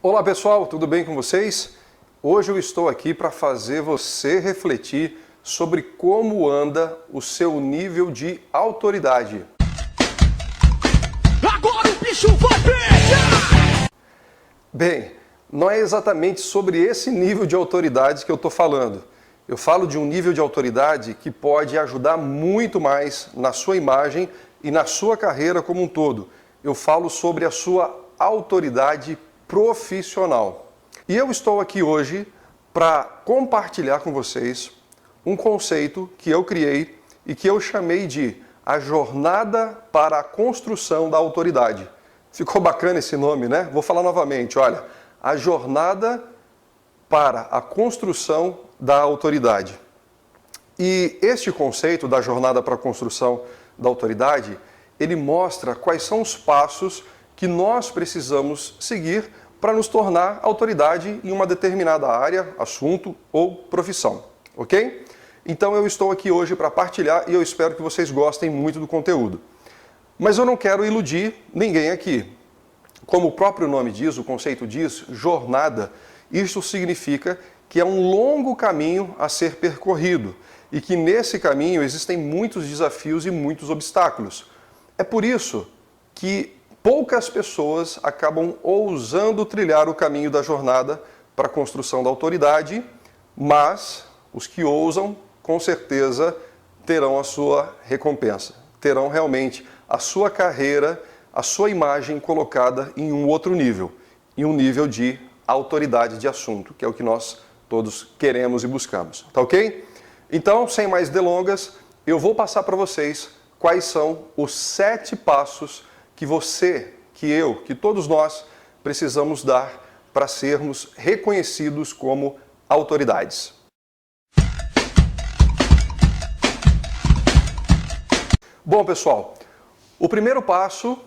Olá pessoal, tudo bem com vocês? Hoje eu estou aqui para fazer você refletir sobre como anda o seu nível de autoridade. Agora o bicho vai pegar! Bem, não é exatamente sobre esse nível de autoridade que eu estou falando. Eu falo de um nível de autoridade que pode ajudar muito mais na sua imagem e na sua carreira como um todo. Eu falo sobre a sua autoridade profissional. E eu estou aqui hoje para compartilhar com vocês um conceito que eu criei e que eu chamei de a jornada para a construção da autoridade. Ficou bacana esse nome, né? Vou falar novamente, olha, a jornada para a construção da autoridade. E este conceito da jornada para a construção da autoridade, ele mostra quais são os passos que nós precisamos seguir para nos tornar autoridade em uma determinada área, assunto ou profissão, ok? Então eu estou aqui hoje para partilhar e eu espero que vocês gostem muito do conteúdo. Mas eu não quero iludir ninguém aqui. Como o próprio nome diz, o conceito diz, jornada, isso significa que é um longo caminho a ser percorrido e que nesse caminho existem muitos desafios e muitos obstáculos. É por isso que poucas pessoas acabam ousando trilhar o caminho da jornada para a construção da autoridade, mas os que ousam, com certeza, terão a sua recompensa. Terão realmente a sua carreira, a sua imagem colocada em um outro nível, em um nível de autoridade de assunto, que é o que nós todos queremos e buscamos. Tá ok? Então, sem mais delongas, eu vou passar para vocês quais são os 7 passos que você, que eu, que todos nós precisamos dar para sermos reconhecidos como autoridades. Bom, pessoal, o primeiro passo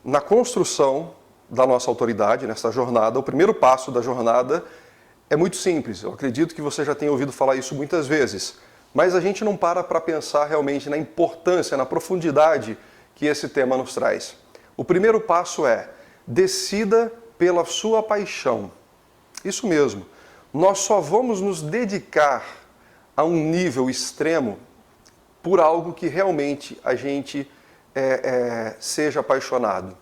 na construção da nossa autoridade, nessa jornada, o primeiro passo da jornada é muito simples. Eu acredito que você já tenha ouvido falar isso muitas vezes, mas a gente não para pensar realmente na importância, na profundidade que esse tema nos traz. O primeiro passo é, decida pela sua paixão. Isso mesmo, nós só vamos nos dedicar a um nível extremo por algo que realmente a gente seja apaixonado.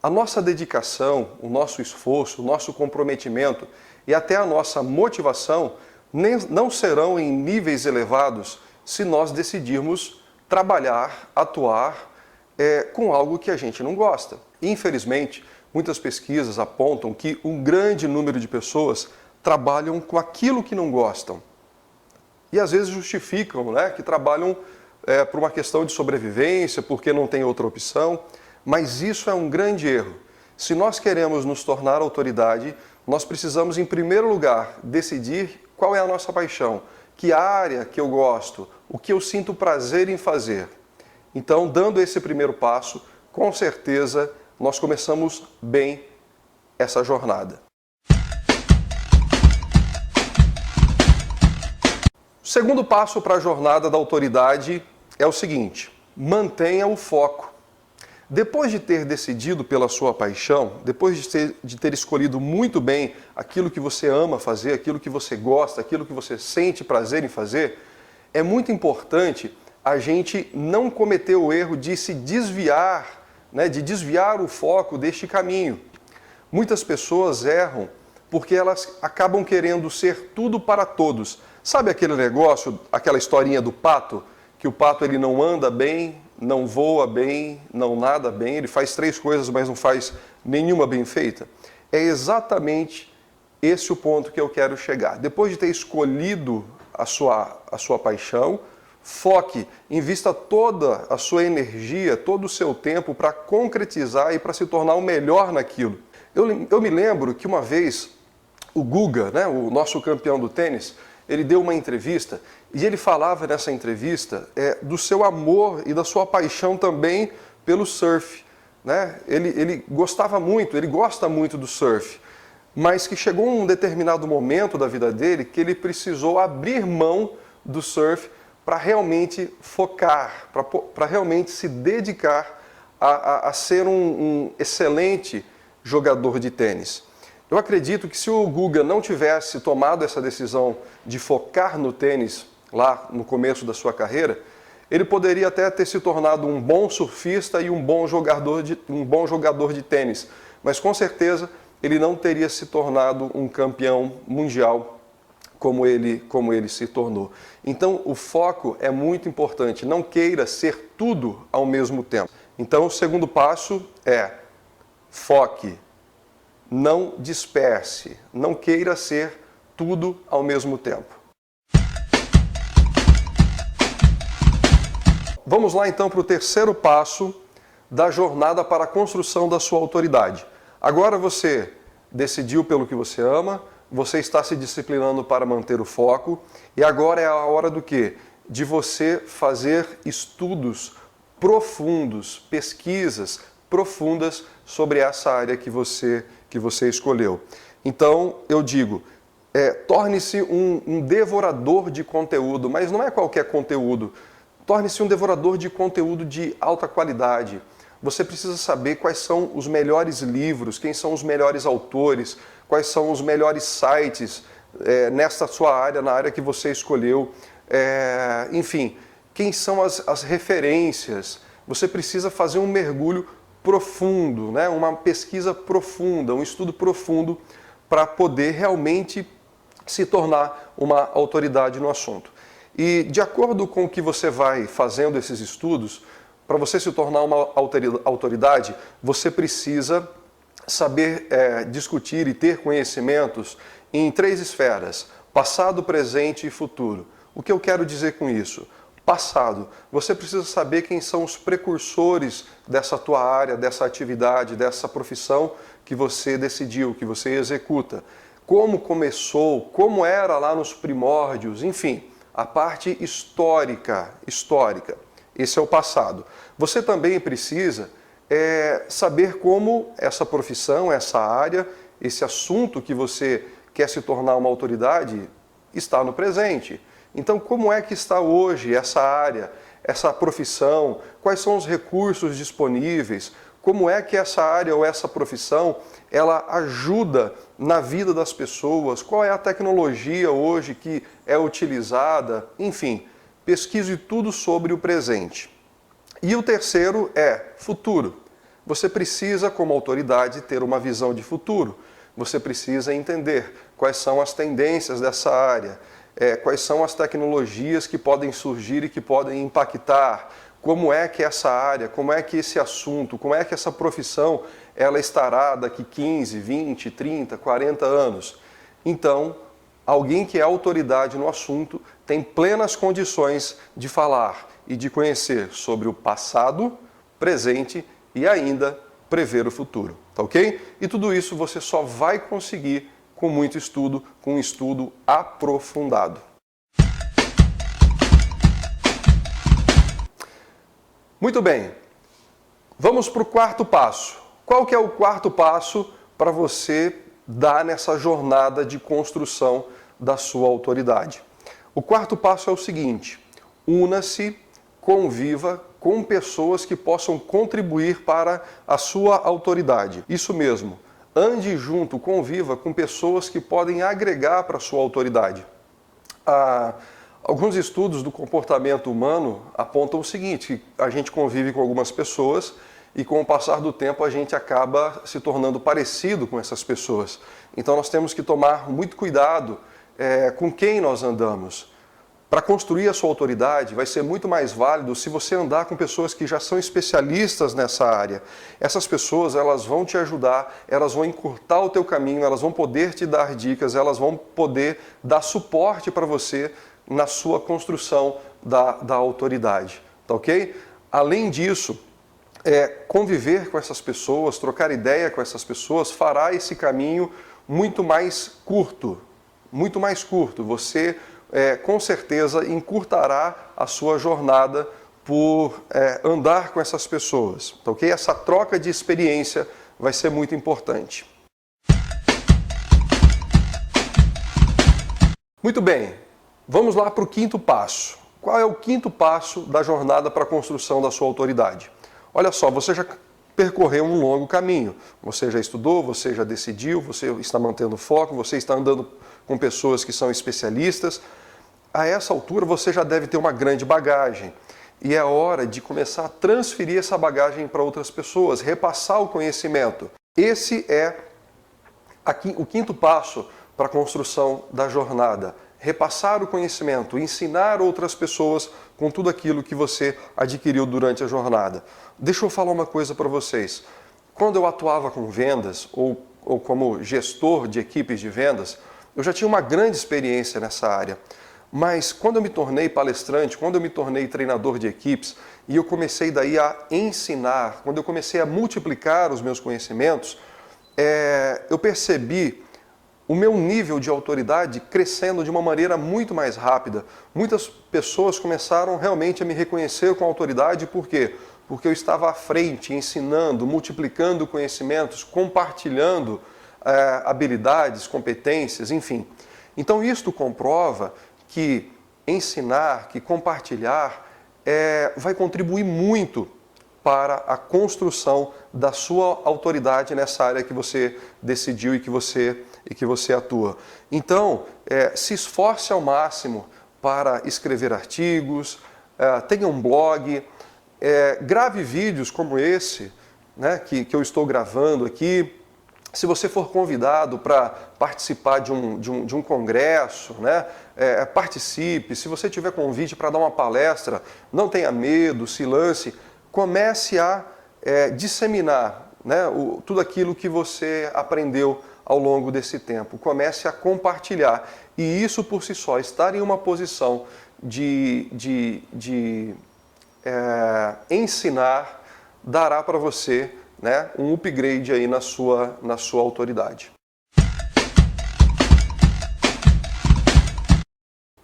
A nossa dedicação, o nosso esforço, o nosso comprometimento e até a nossa motivação não serão em níveis elevados se nós decidirmos trabalhar, atuar com algo que a gente não gosta. Infelizmente, muitas pesquisas apontam que um grande número de pessoas trabalham com aquilo que não gostam. E às vezes justificam, né, que trabalham por uma questão de sobrevivência, porque não tem outra opção. Mas isso é um grande erro. Se nós queremos nos tornar autoridade, nós precisamos, em primeiro lugar, decidir qual é a nossa paixão, que área que eu gosto, o que eu sinto prazer em fazer. Então, dando esse primeiro passo, com certeza nós começamos bem essa jornada. O segundo passo para a jornada da autoridade é o seguinte: mantenha o foco. Depois de ter decidido pela sua paixão, depois de ter escolhido muito bem aquilo que você ama fazer, aquilo que você gosta, aquilo que você sente prazer em fazer, é muito importante a gente não cometer o erro de se desviar, né, de desviar o foco deste caminho. Muitas pessoas erram porque elas acabam querendo ser tudo para todos. Sabe aquele negócio, aquela historinha do pato? Que o pato ele não anda bem, não voa bem, não nada bem, ele faz 3 coisas, mas não faz nenhuma bem feita. É exatamente esse o ponto que eu quero chegar. Depois de ter escolhido a sua paixão, foque, invista toda a sua energia, todo o seu tempo para concretizar e para se tornar o melhor naquilo. Eu me lembro que uma vez o Guga, né, o nosso campeão do tênis, ele deu uma entrevista e ele falava nessa entrevista do seu amor e da sua paixão também pelo surf. Né? Ele gostava muito, ele gosta muito do surf, mas que chegou um determinado momento da vida dele que ele precisou abrir mão do surf para realmente focar, para realmente se dedicar a ser um excelente jogador de tênis. Eu acredito que se o Guga não tivesse tomado essa decisão de focar no tênis lá no começo da sua carreira, ele poderia até ter se tornado um bom surfista e um bom jogador de tênis, mas com certeza ele não teria se tornado um campeão mundial como ele se tornou. Então o foco é muito importante, não queira ser tudo ao mesmo tempo. Então o segundo passo é foque. Não disperse, não queira ser tudo ao mesmo tempo. Vamos lá então para o terceiro passo da jornada para a construção da sua autoridade. Agora você decidiu pelo que você ama, você está se disciplinando para manter o foco e agora é a hora do quê? De você fazer estudos profundos, pesquisas profundas sobre essa área que você escolheu. Então, eu digo, torne-se um devorador de conteúdo, mas não é qualquer conteúdo. Torne-se um devorador de conteúdo de alta qualidade. Você precisa saber quais são os melhores livros, quem são os melhores autores, quais são os melhores sites nessa sua área, na área que você escolheu. Enfim, quem são as referências. Você precisa fazer um mergulho profundo, né? Uma pesquisa profunda, um estudo profundo para poder realmente se tornar uma autoridade no assunto. E de acordo com o que você vai fazendo esses estudos, para você se tornar uma autoridade, você precisa saber discutir e ter conhecimentos em 3 esferas: passado, presente e futuro. O que eu quero dizer com isso? Passado, você precisa saber quem são os precursores dessa tua área, dessa atividade, dessa profissão que você decidiu, que você executa. Como começou, como era lá nos primórdios, enfim, a parte histórica. Esse é o passado. Você também precisa saber como essa profissão, essa área, esse assunto que você quer se tornar uma autoridade está no presente. Então, como é que está hoje essa área, essa profissão? Quais são os recursos disponíveis? Como é que essa área ou essa profissão ela ajuda na vida das pessoas? Qual é a tecnologia hoje que é utilizada? Enfim, pesquise tudo sobre o presente. E o terceiro é futuro. Você precisa, como autoridade, ter uma visão de futuro. Você precisa entender quais são as tendências dessa área. Quais são as tecnologias que podem surgir e que podem impactar, como é que essa área, como é que esse assunto, como é que essa profissão ela estará daqui 15, 20, 30, 40 anos. Então, alguém que é autoridade no assunto tem plenas condições de falar e de conhecer sobre o passado, presente e ainda prever o futuro, tá ok? E tudo isso você só vai conseguir com muito estudo, com um estudo aprofundado. Muito bem, vamos para o quarto passo. Qual que é o quarto passo para você dar nessa jornada de construção da sua autoridade? O quarto passo é o seguinte: una-se, conviva com pessoas que possam contribuir para a sua autoridade. Isso mesmo. Ande junto, conviva com pessoas que podem agregar para a sua autoridade. Alguns estudos do comportamento humano apontam o seguinte: que a gente convive com algumas pessoas e com o passar do tempo a gente acaba se tornando parecido com essas pessoas. Então nós temos que tomar muito cuidado com quem nós andamos. Para construir a sua autoridade, vai ser muito mais válido se você andar com pessoas que já são especialistas nessa área. Essas pessoas, elas vão te ajudar, elas vão encurtar o teu caminho, elas vão poder te dar dicas, elas vão poder dar suporte para você na sua construção da autoridade, tá ok? Além disso, conviver com essas pessoas, trocar ideia com essas pessoas, fará esse caminho muito mais curto, muito mais curto. Você com certeza encurtará a sua jornada por andar com essas pessoas, tá ok? Essa troca de experiência vai ser muito importante. Muito bem, vamos lá para o quinto passo. Qual é o quinto passo da jornada para a construção da sua autoridade? Olha só, você já percorrer um longo caminho. Você já estudou, você já decidiu, você está mantendo foco, você está andando com pessoas que são especialistas. A essa altura você já deve ter uma grande bagagem. E é hora de começar a transferir essa bagagem para outras pessoas, repassar o conhecimento. Esse é o quinto passo para a construção da jornada. Repassar o conhecimento, ensinar outras pessoas com tudo aquilo que você adquiriu durante a jornada. Deixa eu falar uma coisa para vocês. Quando eu atuava com vendas ou como gestor de equipes de vendas, eu já tinha uma grande experiência nessa área. Mas quando eu me tornei palestrante, quando eu me tornei treinador de equipes e eu comecei daí a ensinar, quando eu comecei a multiplicar os meus conhecimentos, eu percebi o meu nível de autoridade crescendo de uma maneira muito mais rápida. Muitas pessoas começaram realmente a me reconhecer com autoridade, por quê? Porque eu estava à frente, ensinando, multiplicando conhecimentos, compartilhando habilidades, competências, enfim. Então isto comprova que ensinar, que compartilhar, vai contribuir muito para a construção da sua autoridade nessa área que você decidiu e que você atua. Então, se esforce ao máximo para escrever artigos, tenha um blog, grave vídeos como esse, né, que eu estou gravando aqui. Se você for convidado para participar de um congresso, né, participe. Se você tiver convite para dar uma palestra, não tenha medo, se lance. Comece a disseminar, né, tudo aquilo que você aprendeu ao longo desse tempo. Comece a compartilhar. E isso por si só, estar em uma posição de ensinar, dará para você, né, um upgrade aí na sua autoridade.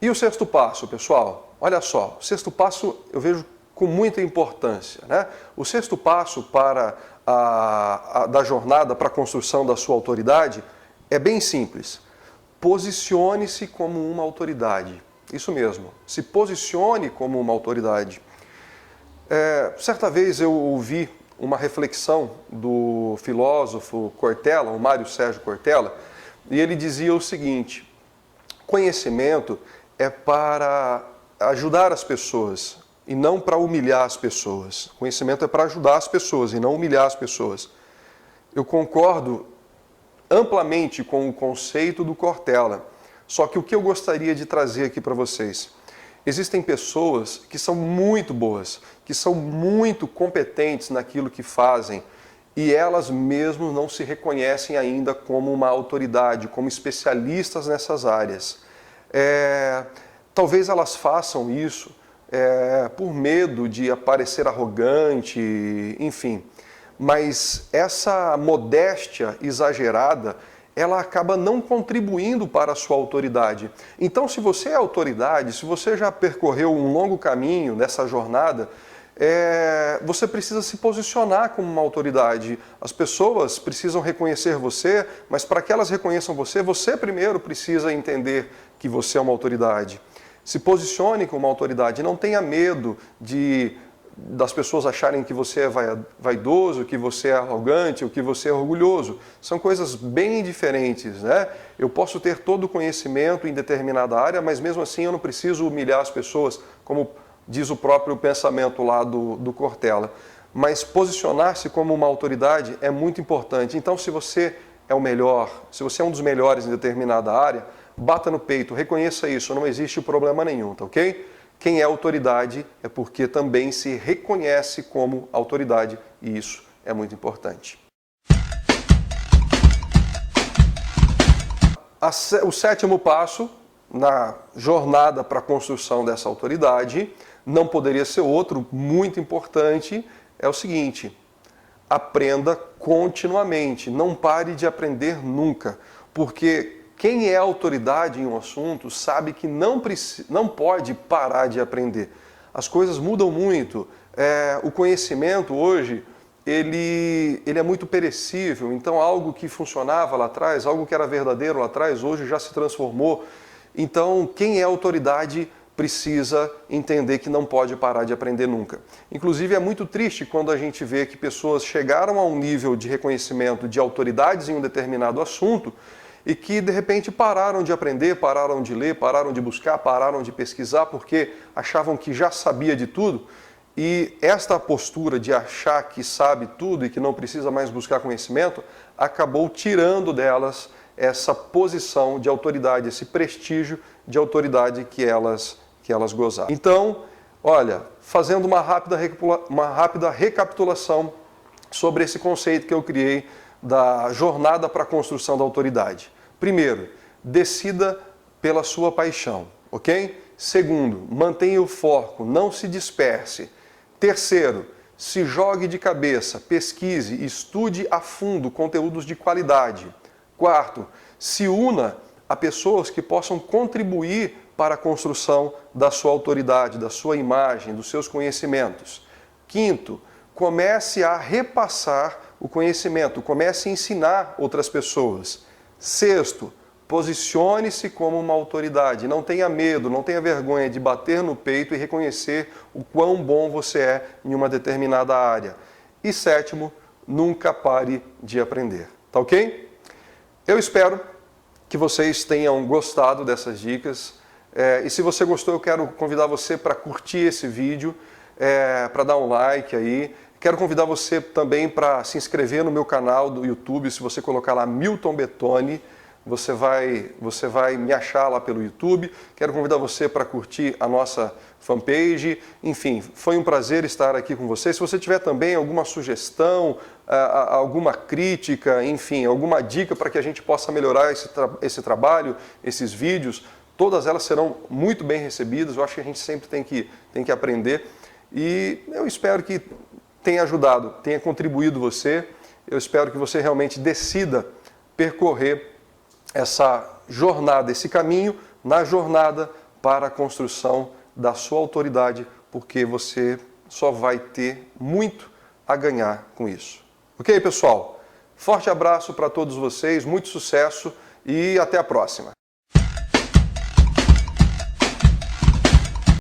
E o sexto passo, pessoal? Olha só, o sexto passo eu vejo com muita importância, né? O sexto passo da jornada para a construção da sua autoridade é bem simples. Posicione-se como uma autoridade. Isso mesmo, se posicione como uma autoridade. Certa vez eu ouvi uma reflexão do filósofo Cortella, o Mário Sérgio Cortella, e ele dizia o seguinte: conhecimento é para ajudar as pessoas e não para humilhar as pessoas. Conhecimento é para ajudar as pessoas e não humilhar as pessoas. Eu concordo amplamente com o conceito do Cortella, só que o que eu gostaria de trazer aqui para vocês: existem pessoas que são muito boas, que são muito competentes naquilo que fazem e elas mesmo não se reconhecem ainda como uma autoridade, como especialistas nessas áreas. Talvez elas façam isso por medo de parecer arrogante, enfim. Mas essa modéstia exagerada, ela acaba não contribuindo para a sua autoridade. Então, se você é autoridade, se você já percorreu um longo caminho nessa jornada, você precisa se posicionar como uma autoridade. As pessoas precisam reconhecer você, mas para que elas reconheçam você, você primeiro precisa entender que você é uma autoridade. Se posicione como uma autoridade, não tenha medo das pessoas acharem que você é vaidoso, que você é arrogante, ou que você é orgulhoso. São coisas bem diferentes, né? Eu posso ter todo o conhecimento em determinada área, mas mesmo assim eu não preciso humilhar as pessoas, como diz o próprio pensamento lá do Cortella. Mas posicionar-se como uma autoridade é muito importante. Então, se você é o melhor, se você é um dos melhores em determinada área, bata no peito, reconheça isso, não existe problema nenhum, tá ok? Quem é autoridade é porque também se reconhece como autoridade e isso é muito importante. O sétimo passo na jornada para a construção dessa autoridade não poderia ser outro, muito importante, é o seguinte: aprenda continuamente, não pare de aprender nunca, porque quem é autoridade em um assunto sabe que não pode parar de aprender. As coisas mudam muito. O conhecimento hoje, ele é muito perecível. Então, algo que funcionava lá atrás, algo que era verdadeiro lá atrás, hoje já se transformou. Então, quem é autoridade precisa entender que não pode parar de aprender nunca. Inclusive, é muito triste quando a gente vê que pessoas chegaram a um nível de reconhecimento de autoridades em um determinado assunto e que, de repente, pararam de aprender, pararam de ler, pararam de buscar, pararam de pesquisar porque achavam que já sabia de tudo. E esta postura de achar que sabe tudo e que não precisa mais buscar conhecimento acabou tirando delas essa posição de autoridade, esse prestígio de autoridade que elas gozavam. Então, olha, fazendo uma rápida recapitulação sobre esse conceito que eu criei da jornada para a construção da autoridade. Primeiro, decida pela sua paixão, ok? Segundo, mantenha o foco, não se disperse. Terceiro, se jogue de cabeça, pesquise, estude a fundo conteúdos de qualidade. Quarto, se una a pessoas que possam contribuir para a construção da sua autoridade, da sua imagem, dos seus conhecimentos. Quinto, comece a repassar o conhecimento, comece a ensinar outras pessoas. Sexto, posicione-se como uma autoridade. Não tenha medo, não tenha vergonha de bater no peito e reconhecer o quão bom você é em uma determinada área. E sétimo, nunca pare de aprender. Tá ok? Eu espero que vocês tenham gostado dessas dicas. E se você gostou, eu quero convidar você para curtir esse vídeo, para dar um like aí. Quero convidar você também para se inscrever no meu canal do YouTube. Se você colocar lá Milton Bettoni, você vai me achar lá pelo YouTube. Quero convidar você para curtir a nossa fanpage. Enfim, foi um prazer estar aqui com você. Se você tiver também alguma sugestão, alguma crítica, enfim, alguma dica para que a gente possa melhorar esse trabalho, esses vídeos, todas elas serão muito bem recebidas. Eu acho que a gente sempre tem que aprender. E eu espero que tenha ajudado, tenha contribuído você. Eu espero que você realmente decida percorrer essa jornada, esse caminho na jornada para a construção da sua autoridade, porque você só vai ter muito a ganhar com isso. Ok, pessoal? Forte abraço para todos vocês, muito sucesso e até a próxima.